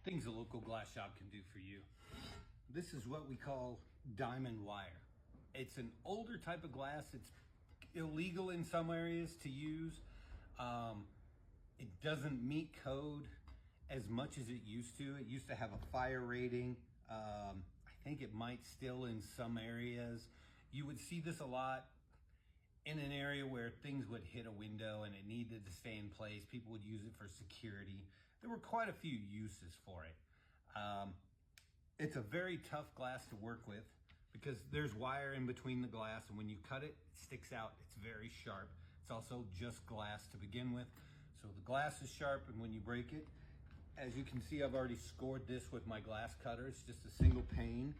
Things a local glass shop can do for you. This is what we call diamond wire. It's an older type of glass. It's illegal in some areas to use. It doesn't meet code as much as it used to. It used to have a fire rating. I think it might still in some areas. You would see this a lot in an area where things would hit a window and it needed to stay in place. People would use it for security. There were quite a few uses for it. It's a very tough glass to work with because there's wire in between the glass, and when you cut it, it sticks out. It's very sharp. It's also just glass to begin with. So the glass is sharp, and when you break it, as you can see, I've already scored this with my glass cutter. It's just a single pane,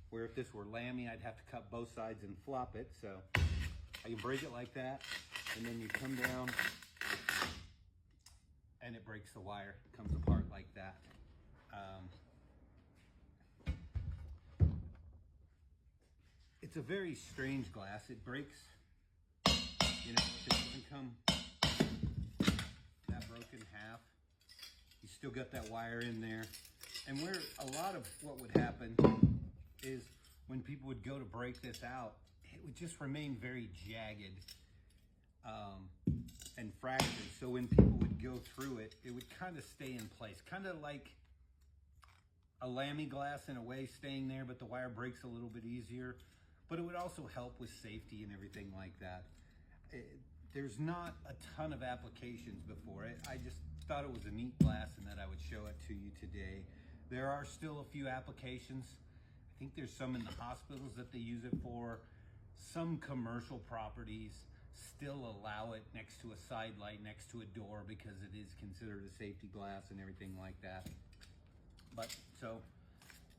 where if this were Lamy, I'd have to cut both sides and flop it. So I can break it like that, and then you come down and it breaks the wire. It comes apart like that. It's a very strange glass. It breaks, you know, if it doesn't come that broken half, you still got that wire in there. And where a lot of what would happen is when people would go to break this out, it would just remain very jagged and fractured. So when people would go through it, it would kind of stay in place, kind of like a Lamy glass in a way, staying there, but the wire breaks a little bit easier. But it would also help with safety and everything like that. There's not a ton of applications before it. I just thought it was a neat glass and that I would show it to you today. There are still a few applications. I think there's some in the hospitals that they use it for. Some commercial properties still allow it next to a side light, next to a door, because it is considered a safety glass and everything like that. But so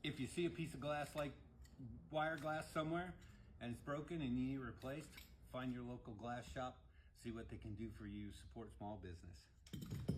if you see a piece of glass like wire glass somewhere and it's broken and you need it replaced, find your local glass shop, see what they can do for you, support small business.